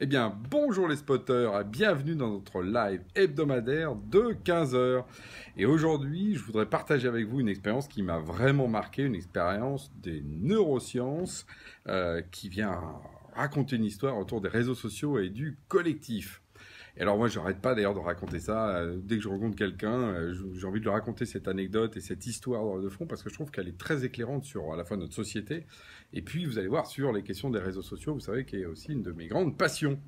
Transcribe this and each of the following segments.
Eh bien, bonjour les spotters et bienvenue dans notre live hebdomadaire de 15 heures. Et aujourd'hui, je voudrais partager avec vous une expérience qui m'a vraiment marqué, une expérience des neurosciences qui vient raconter une histoire autour des réseaux sociaux et du collectif. Et alors moi, je n'arrête pas d'ailleurs de raconter ça. Dès que je rencontre quelqu'un, j'ai envie de lui raconter cette anecdote et cette histoire de fond parce que je trouve qu'elle est très éclairante sur à la fois notre société et puis vous allez voir sur les questions des réseaux sociaux, vous savez, qui est aussi une de mes grandes passions.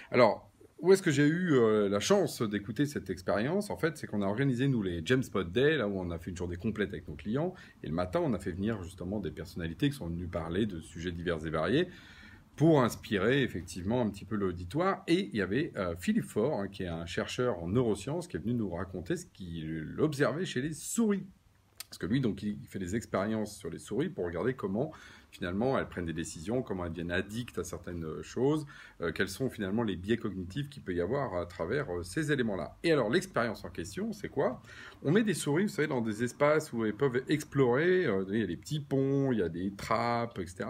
Alors, où est-ce que j'ai eu la chance d'écouter cette expérience? En fait, c'est qu'on a organisé, nous, les Jamspot Day, là où on a fait une journée complète avec nos clients. Et le matin, on a fait venir justement des personnalités qui sont venues parler de sujets divers et variés, pour inspirer effectivement un petit peu l'auditoire. Et il y avait Philippe Faure, qui est un chercheur en neurosciences, qui est venu nous raconter ce qu'il observait chez les souris. Parce que lui, donc, il fait des expériences sur les souris pour regarder comment, finalement, elles prennent des décisions, comment elles deviennent addictes à certaines choses, quels sont finalement les biais cognitifs qu'il peut y avoir à travers ces éléments-là. Et alors, l'expérience en question, c'est quoi? On met des souris, vous savez, dans des espaces où elles peuvent explorer. Il y a des petits ponts, il y a des trappes, etc.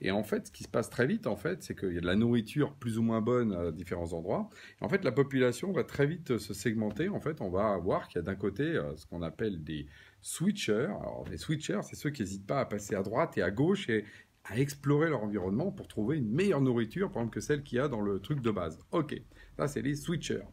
Et en fait, ce qui se passe très vite, en fait, c'est qu'il y a de la nourriture plus ou moins bonne à différents endroits. Et en fait, la population va très vite se segmenter. En fait, on va voir qu'il y a d'un côté ce qu'on appelle des switchers. Alors, les switchers, c'est ceux qui n'hésitent pas à passer à droite et à gauche et à explorer leur environnement pour trouver une meilleure nourriture, par exemple, que celle qu'il y a dans le truc de base. Ok, ça, c'est les switchers.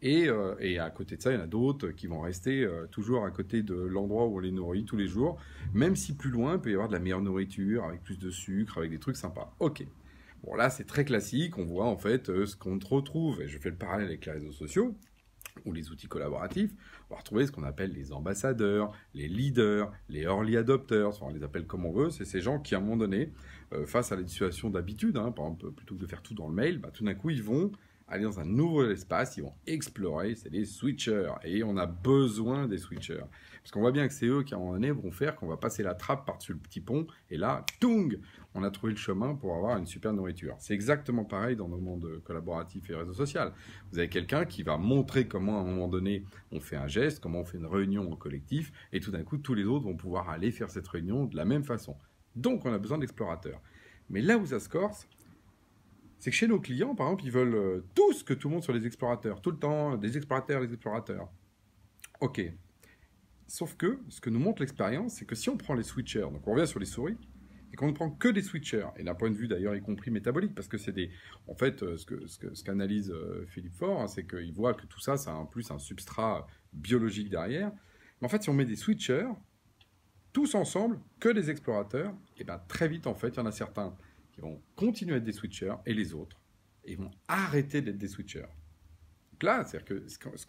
Et à côté de ça, il y en a d'autres qui vont rester toujours à côté de l'endroit où on les nourrit tous les jours, même si plus loin, il peut y avoir de la meilleure nourriture, avec plus de sucre, avec des trucs sympas. Ok. Bon, là, c'est très classique. On voit en fait ce qu'on retrouve. Et je fais le parallèle avec les réseaux sociaux ou les outils collaboratifs, on va retrouver ce qu'on appelle les ambassadeurs, les leaders, les early adopters, enfin, on les appelle comme on veut, c'est ces gens qui, à un moment donné, face à la situation d'habitude, par exemple, plutôt que de faire tout dans le mail, tout d'un coup, ils vont aller dans un nouveau espace, ils vont explorer, c'est les switchers, et on a besoin des switchers. Parce qu'on voit bien que c'est eux qui, à un moment donné, vont faire qu'on va passer la trappe par-dessus le petit pont, et là, toung, on a trouvé le chemin pour avoir une super nourriture. C'est exactement pareil dans nos mondes collaboratifs et réseaux sociaux. Vous avez quelqu'un qui va montrer comment, à un moment donné, on fait un geste, comment on fait une réunion en collectif, et tout d'un coup, tous les autres vont pouvoir aller faire cette réunion de la même façon. Donc, on a besoin d'explorateurs. Mais là où ça se corse, c'est que chez nos clients, par exemple, ils veulent tous que tout le monde soit des explorateurs. Tout le temps, des explorateurs, des explorateurs. Ok. Sauf que, ce que nous montre l'expérience, c'est que si on prend les switchers, donc on revient sur les souris, et qu'on ne prend que des switchers, et d'un point de vue d'ailleurs y compris métabolique, parce que c'est des... En fait, ce qu'analyse Philippe Faure, c'est qu'il voit que tout ça, ça a en plus un substrat biologique derrière. Mais en fait, si on met des switchers, tous ensemble, que des explorateurs, et bien très vite, en fait, il y en a certains qui vont continuer à être des switchers, et les autres, ils vont arrêter d'être des switchers. Donc là, c'est-à-dire que ce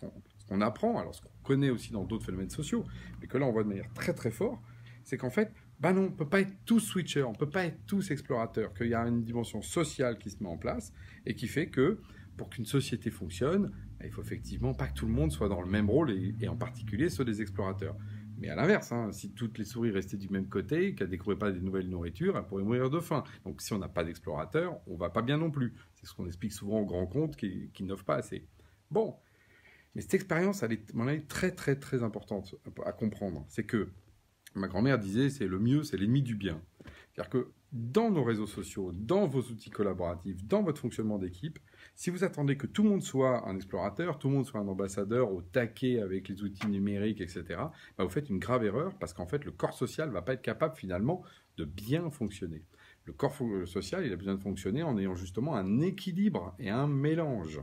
qu'on apprend, alors ce qu'on connaît aussi dans d'autres phénomènes sociaux, mais que là on voit de manière très très forte, c'est qu'en fait, non, on ne peut pas être tous switchers, on ne peut pas être tous explorateurs, qu'il y a une dimension sociale qui se met en place, et qui fait que, pour qu'une société fonctionne, il faut effectivement pas que tout le monde soit dans le même rôle, et en particulier ceux des explorateurs. Mais à l'inverse, si toutes les souris restaient du même côté, qu'elles ne découvraient pas des nouvelles nourritures, elles pourraient mourir de faim. Donc si on n'a pas d'explorateurs, on ne va pas bien non plus. C'est ce qu'on explique souvent aux grands comptes qui n'offrent pas assez. Bon, mais cette expérience, elle est, à mon avis, très très très importante à comprendre. C'est que ma grand-mère disait, c'est le mieux, c'est l'ennemi du bien. C'est-à-dire que dans nos réseaux sociaux, dans vos outils collaboratifs, dans votre fonctionnement d'équipe, si vous attendez que tout le monde soit un explorateur, tout le monde soit un ambassadeur au taquet avec les outils numériques, etc., vous faites une grave erreur parce qu'en fait, le corps social ne va pas être capable finalement de bien fonctionner. Le corps social, il a besoin de fonctionner en ayant justement un équilibre et un mélange.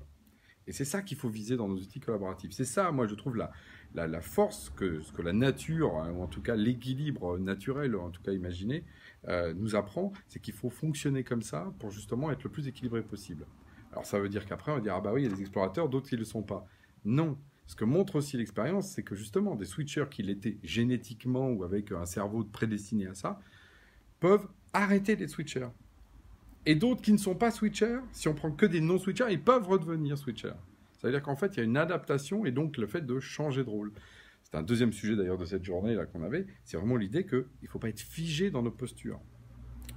Et c'est ça qu'il faut viser dans nos outils collaboratifs. C'est ça, moi, je trouve, la force ce que la nature, ou en tout cas l'équilibre naturel, en tout cas imaginé, nous apprend, c'est qu'il faut fonctionner comme ça pour justement être le plus équilibré possible. Alors ça veut dire qu'après, on va dire, ah bah oui, il y a des explorateurs, d'autres qui ne le sont pas. Non. Ce que montre aussi l'expérience, c'est que justement, des switchers qui l'étaient génétiquement ou avec un cerveau prédestiné à ça, peuvent arrêter d'être switchers. Et d'autres qui ne sont pas switchers, si on prend que des non-switchers, ils peuvent redevenir switchers. Ça veut dire qu'en fait, il y a une adaptation et donc le fait de changer de rôle. C'est un deuxième sujet d'ailleurs de cette journée là qu'on avait, c'est vraiment l'idée qu'il ne faut pas être figé dans nos postures.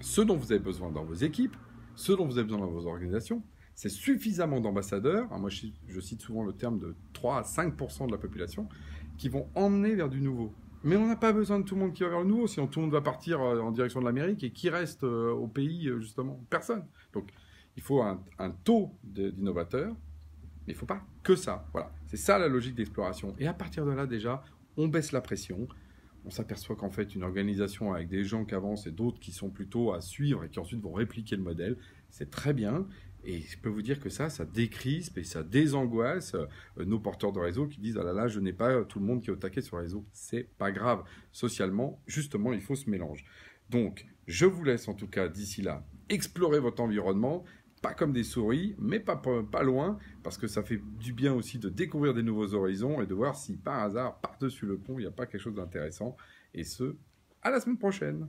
Ce dont vous avez besoin dans vos équipes, ce dont vous avez besoin dans vos organisations, c'est suffisamment d'ambassadeurs, moi je cite souvent le terme de 3 à 5% de la population, qui vont emmener vers du nouveau. Mais on n'a pas besoin de tout le monde qui va vers le nouveau, sinon tout le monde va partir en direction de l'Amérique et qui reste au pays, justement? Personne. Donc il faut un taux d'innovateurs, mais il ne faut pas que ça. Voilà, c'est ça la logique d'exploration. Et à partir de là, déjà, on baisse la pression. On s'aperçoit qu'en fait, une organisation avec des gens qui avancent et d'autres qui sont plutôt à suivre et qui ensuite vont répliquer le modèle, c'est très bien. Et je peux vous dire que ça décrispe et ça désangoisse nos porteurs de réseau qui disent « Ah là là, je n'ai pas tout le monde qui est au taquet sur le réseau. » C'est pas grave. Socialement, justement, il faut ce mélange. Donc, je vous laisse en tout cas d'ici là explorer votre environnement, pas comme des souris, mais pas loin, parce que ça fait du bien aussi de découvrir des nouveaux horizons et de voir si par hasard, par-dessus le pont, il n'y a pas quelque chose d'intéressant. Et ce, à la semaine prochaine.